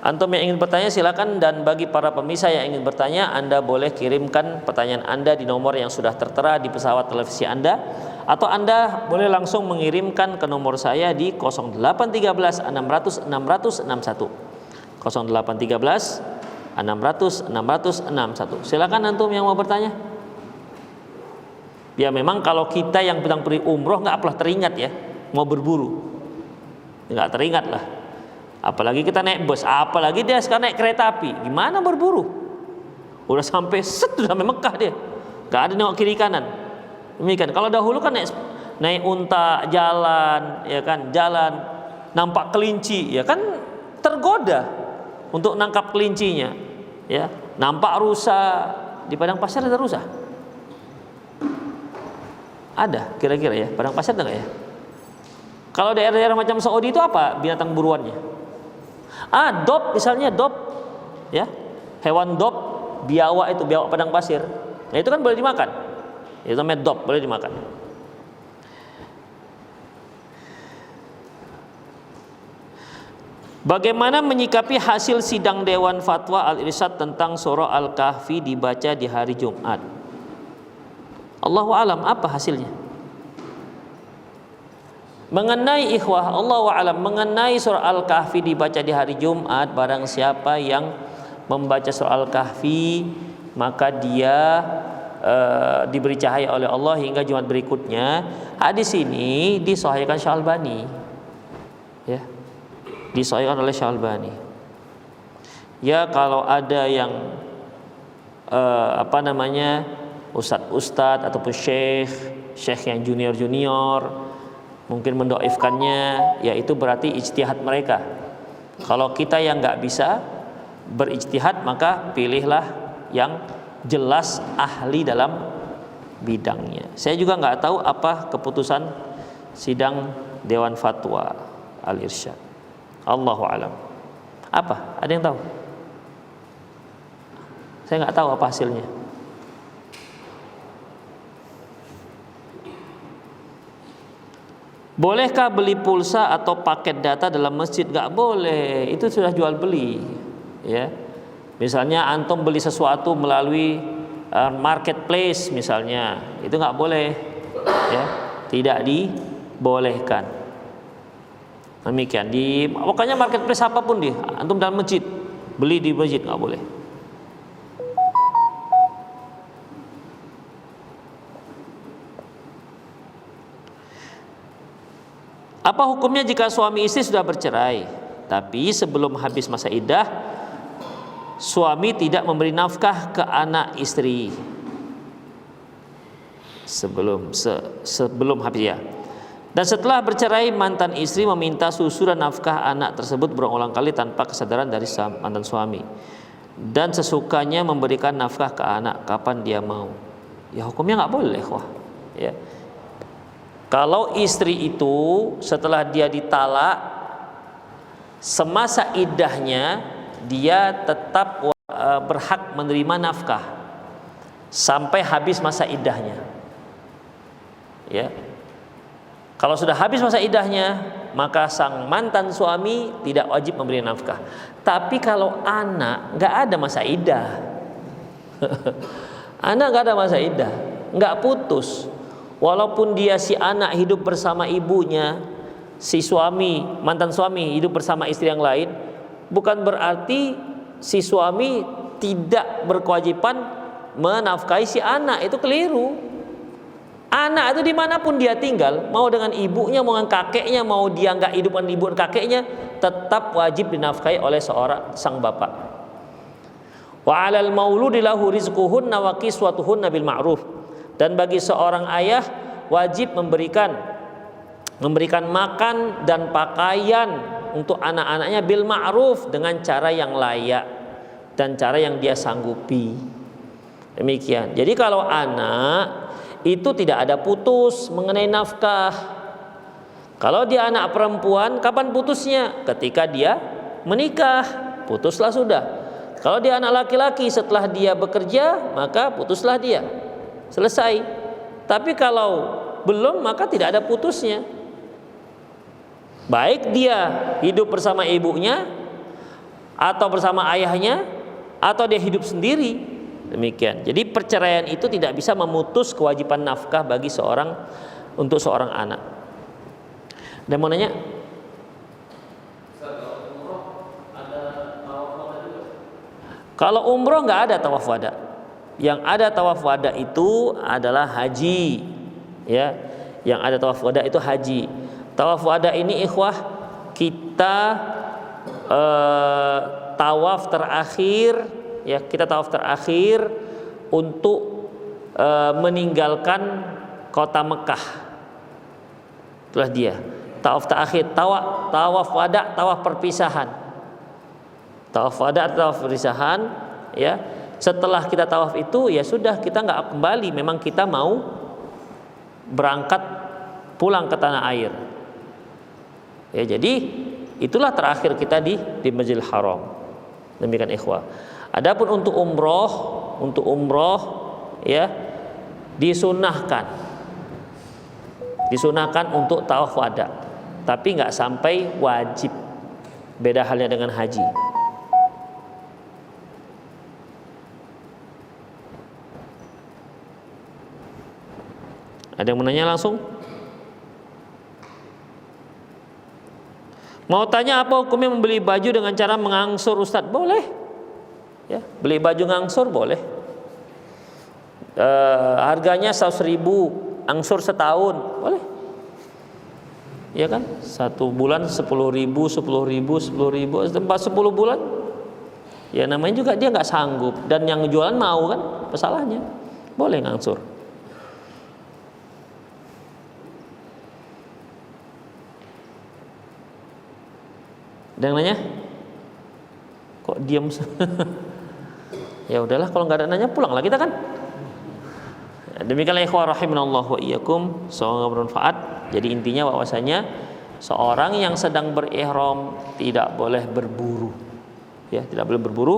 antum yang ingin bertanya, silakan. Dan bagi para pemirsa yang ingin bertanya, Anda boleh kirimkan pertanyaan Anda di nomor yang sudah tertera di pesawat televisi Anda, atau Anda boleh langsung mengirimkan ke nomor saya di 0813 600 600 61. 0813 600 600 61. Silakan antum yang mau bertanya. Ya memang kalau kita yang sedang pergi umroh nggak pernah teringat ya mau berburu, nggak teringat lah. Apalagi kita naik bus, apalagi dia sekarang naik kereta api, gimana berburu? Udah sampai udah sampai Mekah dia, nggak ada nengok kiri kanan. Demikian. Kalau dahulu kan naik unta jalan, ya kan, jalan nampak kelinci, ya kan tergoda untuk nangkap kelincinya, ya. Nampak rusa, di padang pasir ada rusa? Ada kira-kira ya, padang pasir ada nggak ya? Kalau daerah-daerah macam Saudi itu apa binatang buruannya? Dop misalnya, dop, ya, hewan dop, biawak itu, biawak padang pasir. Nah itu kan boleh dimakan, itu namanya dop, boleh dimakan. Bagaimana menyikapi hasil sidang Dewan Fatwa Al-Irsyad tentang surah Al-Kahfi dibaca di hari Jumat? Allahu alam, apa hasilnya? Mengenai ikhwah, Allahu alam, mengenai surah Al-Kahfi dibaca di hari Jumat, barang siapa yang membaca surah Al-Kahfi maka dia diberi cahaya oleh Allah hingga Jumat berikutnya. Hadis ini disahihkan Syalbani, ya, disahihkan oleh Syalbani. Ya kalau ada yang ustadz ataupun syekh yang junior mungkin mendoifkannya, ya itu berarti ijtihad mereka. Kalau kita yang nggak bisa berijtihad, maka pilihlah yang jelas ahli dalam bidangnya. Saya juga nggak tahu apa keputusan sidang Dewan Fatwa Al-Irsyad. Allahu alam. Apa? Ada yang tahu? Saya nggak tahu apa hasilnya. Bolehkah beli pulsa atau paket data dalam masjid? Nggak boleh. Itu sudah jual beli. Ya. Misalnya antum beli sesuatu melalui marketplace misalnya, itu nggak boleh. Ya. Tidak dibolehkan. Demikian. Pokoknya marketplace apapun dia, antum dalam masjid, beli di masjid nggak boleh. Apa hukumnya jika suami istri sudah bercerai, tapi sebelum habis masa iddah suami tidak memberi nafkah ke anak istri? Sebelum habis, ya. Dan setelah bercerai mantan istri meminta susu dan nafkah anak tersebut berulang kali tanpa kesadaran dari mantan suami, dan sesukanya memberikan nafkah ke anak kapan dia mau. Ya hukumnya nggak boleh, wah. Ya. Kalau istri itu setelah dia ditalak, semasa iddahnya dia tetap berhak menerima nafkah sampai habis masa iddahnya. Ya. Kalau sudah habis masa iddahnya, maka sang mantan suami tidak wajib memberi nafkah. Tapi kalau anak nggak ada masa iddah, anak nggak ada masa iddah, nggak putus. Walaupun dia si anak hidup bersama ibunya, si suami, mantan suami hidup bersama istri yang lain, bukan berarti si suami tidak berkewajiban menafkahi si anak. Itu keliru. Anak itu dimanapun dia tinggal, mau dengan ibunya, mau dengan kakeknya, mau dia nggak hidup dengan ibu dan kakeknya, tetap wajib dinafkahi oleh sang bapak. Wa 'alal mauludi lahu rizquhunna wa kiswatuhunna bil ma'ruf. Dan bagi seorang ayah wajib memberikan makan dan pakaian untuk anak-anaknya bil ma'ruf, dengan cara yang layak dan cara yang dia sanggupi. Demikian. Jadi kalau anak itu tidak ada putus mengenai nafkah. Kalau dia anak perempuan, kapan putusnya? Ketika dia menikah, putuslah sudah. Kalau dia anak laki-laki, setelah dia bekerja, maka putuslah dia. Selesai. Tapi kalau belum, maka tidak ada putusnya. Baik dia hidup bersama ibunya, atau bersama ayahnya, atau dia hidup sendiri. Demikian. Jadi perceraian itu tidak bisa memutus kewajiban nafkah bagi untuk seorang anak. Dan mau nanya, kalau umroh nggak ada tawaf wada. Yang ada tawaf wada itu adalah haji, ya. Yang ada tawaf wada itu haji. Tawaf wada ini ikhwah, kita tawaf terakhir, ya, kita tawaf terakhir untuk meninggalkan kota Mekah. Itulah dia. Tawaf terakhir, tawaf wada, tawaf perpisahan. Tawaf wada, tawaf perpisahan, ya. Setelah kita tawaf itu, ya sudah, kita nggak kembali. Memang kita mau berangkat pulang ke tanah air. Ya, jadi itulah terakhir kita di Masjidil Haram. Demikian ikhwah. Adapun untuk umroh, ya, disunahkan untuk tawaf wada, tapi nggak sampai wajib. Beda halnya dengan haji. Ada yang menanya langsung? Mau tanya apa hukumnya membeli baju dengan cara mengangsur, Ustadz? Boleh, ya, beli baju ngangsur boleh. Harganya 100.000, angsur setahun, boleh. Ya kan? 1 bulan 10.000, 10 bulan. Ya namanya juga dia nggak sanggup, dan yang jualan mau kan, masalahnya. Boleh ngangsur. Ada yang nanya? Kok diam? Ya udahlah, kalau nggak ada nanya pulanglah kita kan. Demikianlah ikhwah rahimanallahu wa iyyakum, semoga bermanfaat. Jadi intinya bahwasanya seorang yang sedang berihram tidak boleh berburu. Ya, tidak boleh berburu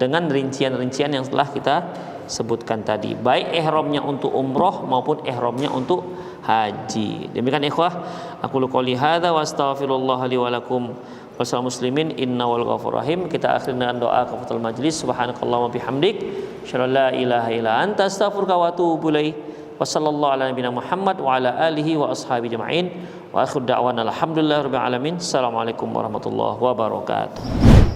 dengan rincian-rincian yang telah kita sebutkan tadi, baik ihramnya untuk umroh maupun ihramnya untuk haji. Demikian ikhwah, aku qouli hadza wa astaghfirullah li wa lakum wasal muslimin innal ghafurur rahim. Kita akhiri dengan doa kafatul majlis. Subhanakallahumma bihamdik, asyhadu an la ilaha illa anta, astaghfiruka wa atubu ilaik. Wa sallallahu ala nabiyina Muhammad wa ala alihi wa ashabi jama'in. Wa akhiru da'wana alhamdulillahirabbil alamin. Assalamualaikum warahmatullahi wabarakatuh.